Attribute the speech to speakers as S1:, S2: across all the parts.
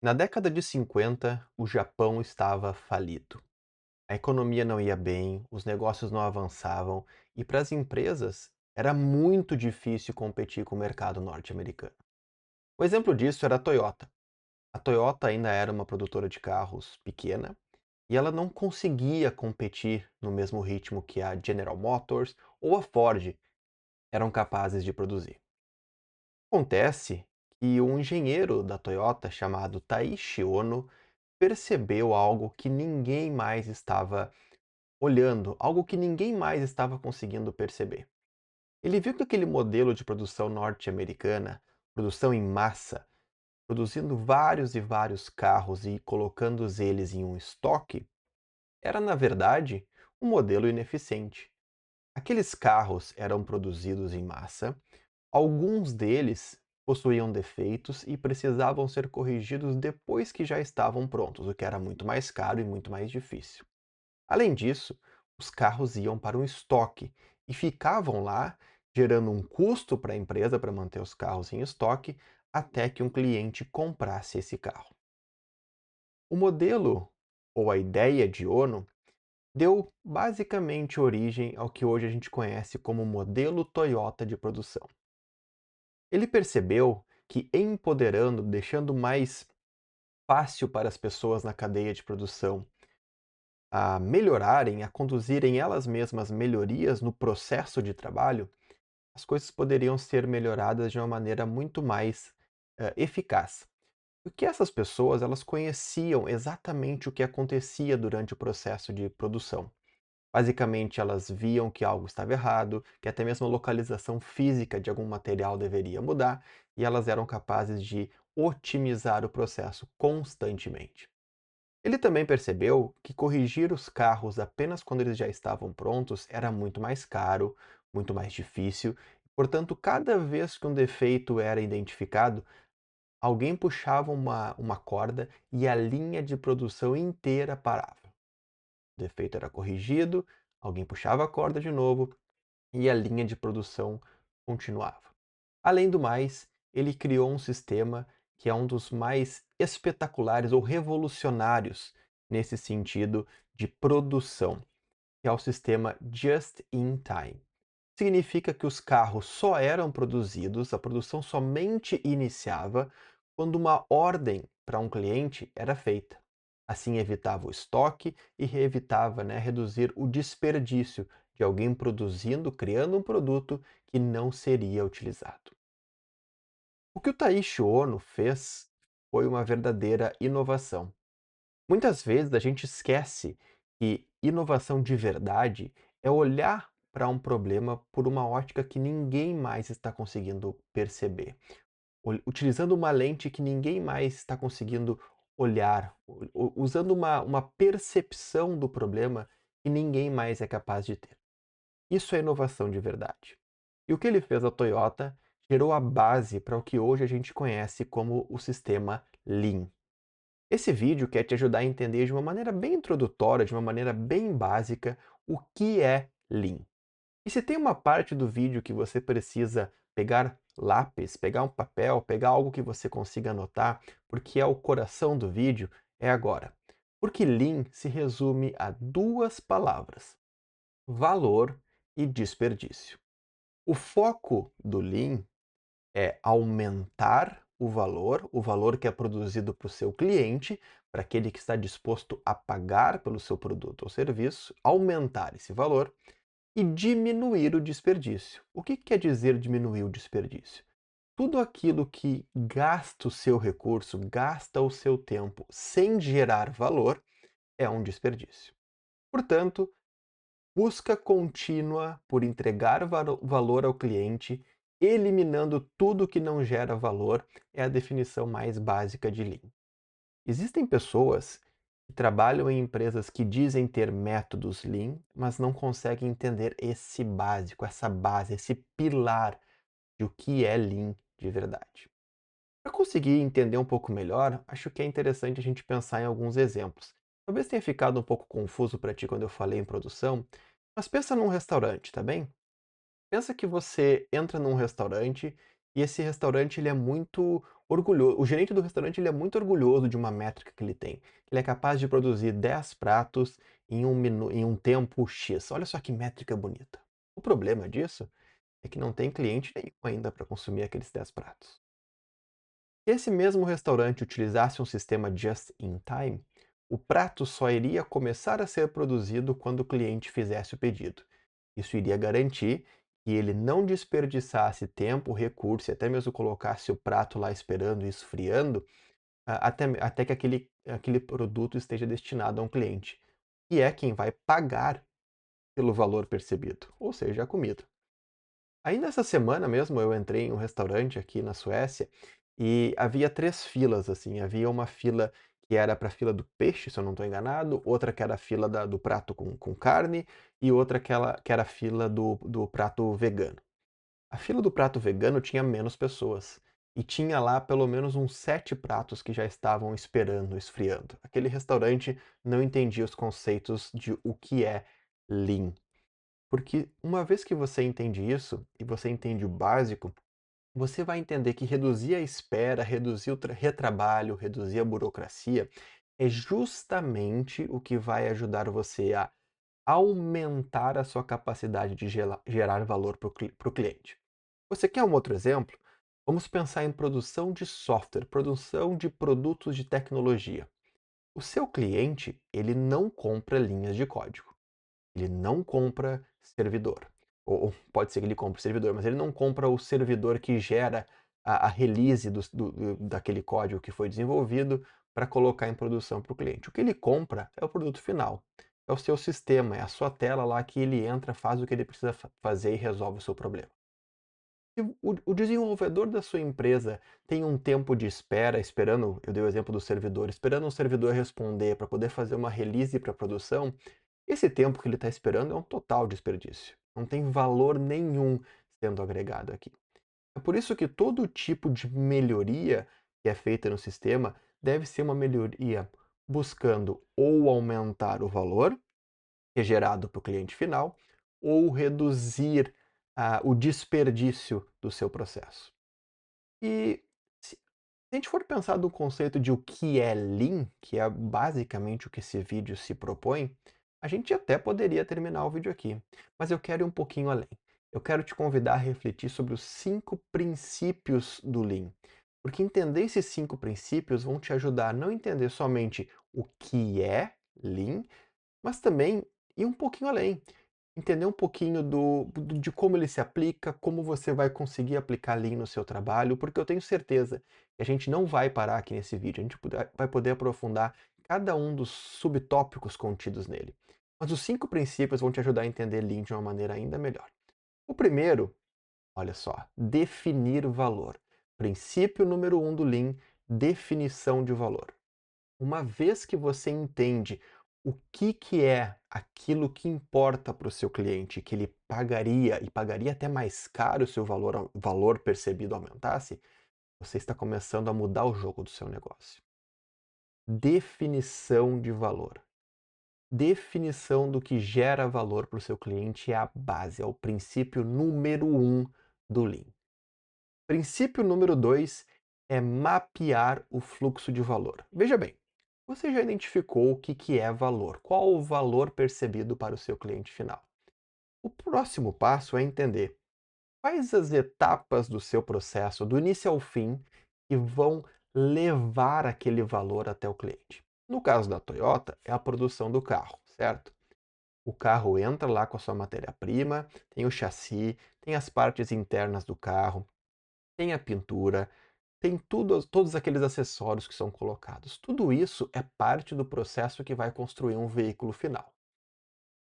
S1: Na década de 50, o Japão estava falido. A economia não ia bem, os negócios não avançavam e para as empresas era muito difícil competir com o mercado norte-americano. O exemplo disso era a Toyota. A Toyota ainda era uma produtora de carros pequena e ela não conseguia competir no mesmo ritmo que a General Motors ou a Ford eram capazes de produzir. Acontece que um engenheiro da Toyota chamado Taiichi Ono percebeu algo que ninguém mais estava olhando, algo que ninguém mais estava conseguindo perceber. Ele viu que aquele modelo de produção norte-americana, produção em massa, produzindo vários e vários carros e colocando eles em um estoque, era na verdade um modelo ineficiente. Aqueles carros eram produzidos em massa, alguns deles possuíam defeitos e precisavam ser corrigidos depois que já estavam prontos, o que era muito mais caro e muito mais difícil. Além disso, os carros iam para um estoque e ficavam lá, gerando um custo para a empresa para manter os carros em estoque até que um cliente comprasse esse carro. O modelo, ou a ideia de Ono, deu basicamente origem ao que hoje a gente conhece como modelo Toyota de produção. Ele percebeu que empoderando, deixando mais fácil para as pessoas na cadeia de produção a melhorarem, a conduzirem elas mesmas melhorias no processo de trabalho, as coisas poderiam ser melhoradas de uma maneira muito mais eficaz. Porque essas pessoas, elas conheciam exatamente o que acontecia durante o processo de produção. Basicamente, elas viam que algo estava errado, que até mesmo a localização física de algum material deveria mudar, e elas eram capazes de otimizar o processo constantemente. Ele também percebeu que corrigir os carros apenas quando eles já estavam prontos era muito mais caro, muito mais difícil, portanto, cada vez que um defeito era identificado, alguém puxava uma corda e a linha de produção inteira parava. O defeito era corrigido, alguém puxava a corda de novo e a linha de produção continuava. Além do mais, ele criou um sistema que é um dos mais espetaculares ou revolucionários nesse sentido de produção, que é o sistema Just in Time. Significa que os carros só eram produzidos, a produção somente iniciava quando uma ordem para um cliente era feita. Assim evitava o estoque e evitava, reduzir o desperdício de alguém produzindo, criando um produto que não seria utilizado. O que o Taiichi Ono fez foi uma verdadeira inovação. Muitas vezes a gente esquece que inovação de verdade é olhar para um problema por uma ótica que ninguém mais está conseguindo perceber, utilizando uma lente que ninguém mais está conseguindo olhar, usando uma percepção do problema que ninguém mais é capaz de ter. Isso é inovação de verdade. E o que ele fez à Toyota gerou a base para o que hoje a gente conhece como o sistema Lean. Esse vídeo quer te ajudar a entender de uma maneira bem introdutória, de uma maneira bem básica, o que é Lean. E se tem uma parte do vídeo que você precisa pegar lápis, pegar um papel, pegar algo que você consiga anotar, porque é o coração do vídeo, é agora. Porque Lean se resume a duas palavras: valor e desperdício. O foco do Lean é aumentar o valor que é produzido para o seu cliente, para aquele que está disposto a pagar pelo seu produto ou serviço, aumentar esse valor e diminuir o desperdício. O que quer dizer diminuir o desperdício? Tudo aquilo que gasta o seu recurso, gasta o seu tempo sem gerar valor, é um desperdício. Portanto, busca contínua por entregar valor ao cliente, eliminando tudo que não gera valor, é a definição mais básica de Lean. Existem pessoas que trabalham em empresas que dizem ter métodos Lean, mas não conseguem entender esse básico, essa base, esse pilar de o que é Lean de verdade. Para conseguir entender um pouco melhor, acho que é interessante a gente pensar em alguns exemplos. Talvez tenha ficado um pouco confuso para ti quando eu falei em produção, mas pensa num restaurante, tá bem? Pensa que você entra num restaurante e esse restaurante ele é muito orgulhoso. O gerente do restaurante ele é muito orgulhoso de uma métrica que ele tem. Ele é capaz de produzir 10 pratos em um tempo X. Olha só que métrica bonita. O problema disso é que não tem cliente nenhum ainda para consumir aqueles 10 pratos. Se esse mesmo restaurante utilizasse um sistema just in time, o prato só iria começar a ser produzido quando o cliente fizesse o pedido. Isso iria garantir que ele não desperdiçasse tempo, recurso e até mesmo colocasse o prato lá esperando e esfriando até que aquele produto esteja destinado a um cliente, que é quem vai pagar pelo valor percebido, ou seja, a comida. Ainda essa semana mesmo eu entrei em um restaurante aqui na Suécia e havia 3 filas, assim, havia uma fila que era para a fila do peixe, se eu não estou enganado, outra que era a fila do prato com carne e outra que era a fila do prato vegano. A fila do prato vegano tinha menos pessoas e tinha lá pelo menos uns 7 pratos que já estavam esperando, esfriando. Aquele restaurante não entendia os conceitos de o que é Lean. Porque uma vez que você entende isso, e você entende o básico, você vai entender que reduzir a espera, reduzir o retrabalho, reduzir a burocracia, é justamente o que vai ajudar você a aumentar a sua capacidade de gerar valor para o cliente. Você quer um outro exemplo? Vamos pensar em produção de software, produção de produtos de tecnologia. O seu cliente, ele não compra linhas de código. Ele não compra servidor. Ou pode ser que ele compre servidor, mas ele não compra o servidor que gera a release daquele código que foi desenvolvido para colocar em produção para o cliente. O que ele compra é o produto final. É o seu sistema, é a sua tela lá que ele entra, faz o que ele precisa fazer e resolve o seu problema. Se o desenvolvedor da sua empresa tem um tempo de espera, esperando, eu dei o exemplo do servidor, esperando um servidor responder para poder fazer uma release para produção, esse tempo que ele está esperando é um total desperdício. Não tem valor nenhum sendo agregado aqui. É por isso que todo tipo de melhoria que é feita no sistema deve ser uma melhoria buscando ou aumentar o valor que é gerado para o cliente final ou reduzir o desperdício do seu processo. E se a gente for pensar do conceito de o que é Lean, que é basicamente o que esse vídeo se propõe, a gente até poderia terminar o vídeo aqui, mas eu quero ir um pouquinho além. Eu quero te convidar a refletir sobre os 5 princípios do Lean, porque entender esses 5 princípios vão te ajudar a não entender somente o que é Lean, mas também ir um pouquinho além. Entender um pouquinho de como ele se aplica, como você vai conseguir aplicar Lean no seu trabalho, porque eu tenho certeza que a gente não vai parar aqui nesse vídeo, a gente vai poder aprofundar cada um dos subtópicos contidos nele. Mas os 5 princípios vão te ajudar a entender Lean de uma maneira ainda melhor. O primeiro, olha só, definir o valor. Princípio número 1 do Lean, definição de valor. Uma vez que você entende o que é aquilo que importa para o seu cliente, que ele pagaria e pagaria até mais caro se o valor percebido aumentasse, você está começando a mudar o jogo do seu negócio. Definição de valor. Definição do que gera valor para o seu cliente é a base, é o princípio número 1 do Lean. Princípio número 2 é mapear o fluxo de valor. Veja bem, você já identificou o que é valor, qual o valor percebido para o seu cliente final. O próximo passo é entender quais as etapas do seu processo, do início ao fim, que vão levar aquele valor até o cliente. No caso da Toyota, é a produção do carro, certo? O carro entra lá com a sua matéria-prima, tem o chassi, tem as partes internas do carro, tem a pintura, tem todos aqueles acessórios que são colocados. Tudo isso é parte do processo que vai construir um veículo final.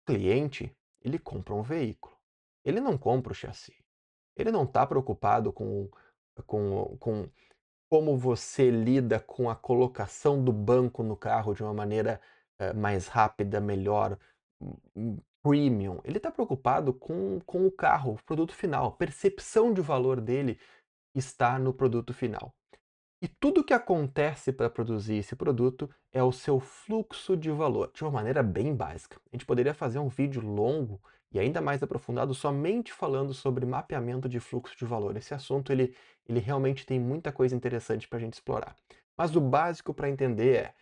S1: O cliente, ele compra um veículo. Ele não compra o chassi. Ele não está preocupado com como você lida com a colocação do banco no carro de uma maneira mais rápida, melhor, premium. Ele está preocupado com o carro, o produto final. A percepção de valor dele está no produto final. E tudo que acontece para produzir esse produto é o seu fluxo de valor, de uma maneira bem básica. A gente poderia fazer um vídeo longo e ainda mais aprofundado somente falando sobre mapeamento de fluxo de valor. Esse assunto ele realmente tem muita coisa interessante para a gente explorar. Mas o básico para entender é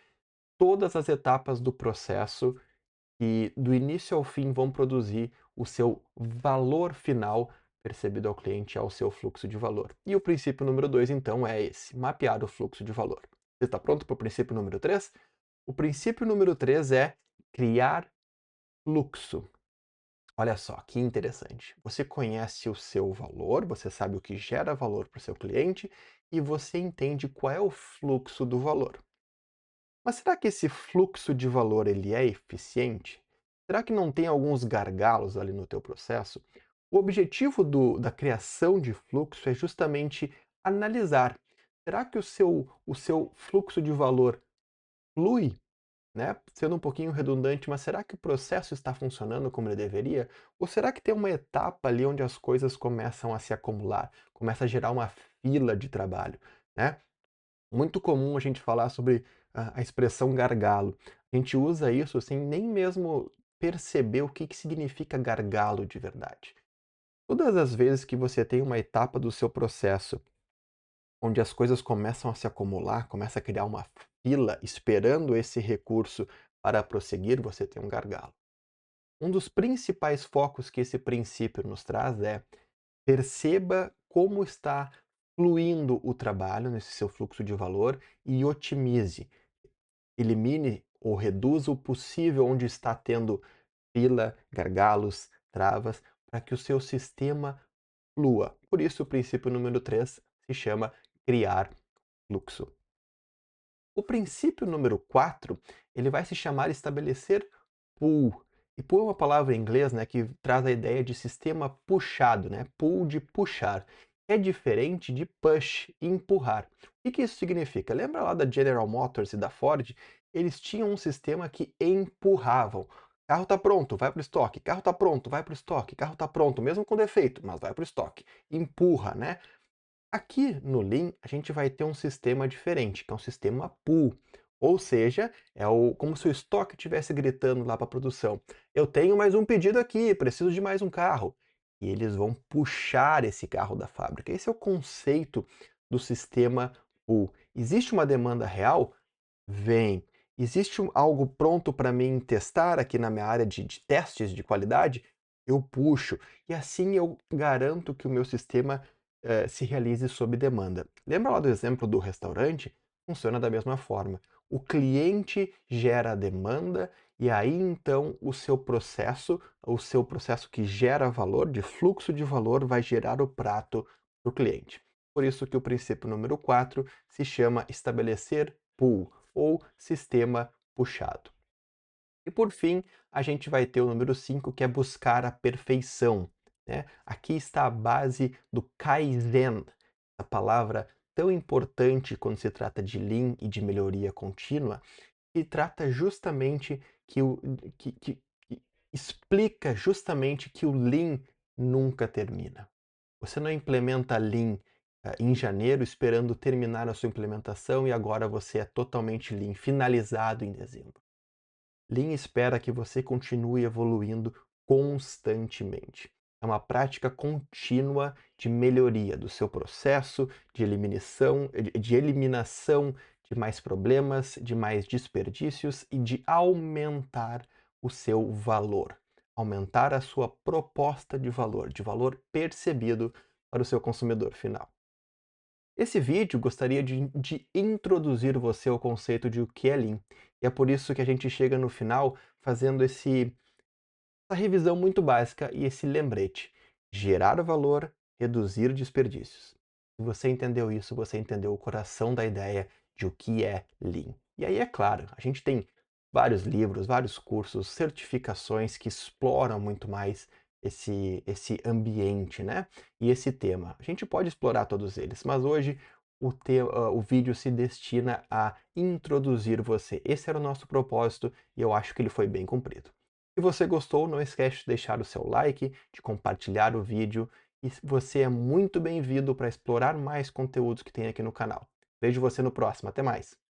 S1: todas as etapas do processo e do início ao fim vão produzir o seu valor final percebido ao cliente, ao seu fluxo de valor. E o princípio número 2, então, é esse: mapear o fluxo de valor. Você está pronto para o princípio número 3? O princípio número 3 é criar fluxo. Olha só que interessante. Você conhece o seu valor, você sabe o que gera valor para o seu cliente e você entende qual é o fluxo do valor. Mas será que esse fluxo de valor ele é eficiente? Será que não tem alguns gargalos ali no teu processo? O objetivo da criação de fluxo é justamente analisar. Será que o seu fluxo de valor flui, né? Sendo um pouquinho redundante, mas será que o processo está funcionando como ele deveria? Ou será que tem uma etapa ali onde as coisas começam a se acumular, começa a gerar uma fila de trabalho, né? Muito comum a gente falar sobre a expressão gargalo. A gente usa isso sem nem mesmo perceber o que que significa gargalo de verdade. Todas as vezes que você tem uma etapa do seu processo onde as coisas começam a se acumular, começa a criar uma fila esperando esse recurso para prosseguir, você tem um gargalo. Um dos principais focos que esse princípio nos traz é: perceba como está fluindo o trabalho nesse seu fluxo de valor e otimize. Elimine ou reduza o possível onde está tendo fila, gargalos, travas, para que o seu sistema flua. Por isso, o princípio número 3 se chama criar fluxo. O princípio número 4 ele vai se chamar estabelecer pull. E pull é uma palavra em inglês, né, que traz a ideia de sistema puxado, né? Pull de puxar. É diferente de push, empurrar. O que isso significa? Lembra lá da General Motors e da Ford? Eles tinham um sistema que empurravam. Carro está pronto, vai para o estoque. Carro está pronto, vai para o estoque. Carro está pronto, mesmo com defeito, mas vai para o estoque. Empurra, né? Aqui no Lean, a gente vai ter um sistema diferente, que é um sistema pull. Ou seja, como se o estoque estivesse gritando lá para a produção: eu tenho mais um pedido aqui, preciso de mais um carro. E eles vão puxar esse carro da fábrica. Esse é o conceito do sistema pull. Existe uma demanda real? Vem. Existe algo pronto para mim testar aqui na minha área de testes de qualidade? Eu puxo. E assim eu garanto que o meu sistema se realize sob demanda. Lembra lá do exemplo do restaurante? Funciona da mesma forma. O cliente gera a demanda e aí então o seu processo que gera valor, de fluxo de valor, vai gerar o prato para o cliente. Por isso que o princípio número 4 se chama estabelecer pull ou sistema puxado. E por fim, a gente vai ter o número 5, que é buscar a perfeição, né? Aqui está a base do Kaizen, a palavra tão importante quando se trata de Lean e de melhoria contínua, e trata justamente que o que explica justamente que o Lean nunca termina. Você não implementa Lean, em janeiro esperando terminar a sua implementação e agora você é totalmente Lean, finalizado em dezembro. Lean espera que você continue evoluindo constantemente. É uma prática contínua de melhoria do seu processo, de eliminação de mais problemas, de mais desperdícios e de aumentar o seu valor, aumentar a sua proposta de valor percebido para o seu consumidor final. Esse vídeo gostaria de introduzir você ao conceito de o que é Lean. E é por isso que a gente chega no final fazendo essa revisão muito básica e esse lembrete. Gerar valor, reduzir desperdícios. Se você entendeu isso, você entendeu o coração da ideia de o que é Lean. E aí, é claro, a gente tem vários livros, vários cursos, certificações que exploram muito mais esse ambiente, né? E esse tema. A gente pode explorar todos eles, mas hoje o vídeo se destina a introduzir você. Esse era o nosso propósito e eu acho que ele foi bem cumprido. Se você gostou, não esquece de deixar o seu like, de compartilhar o vídeo e você é muito bem-vindo para explorar mais conteúdos que tem aqui no canal. Vejo você no próximo, até mais!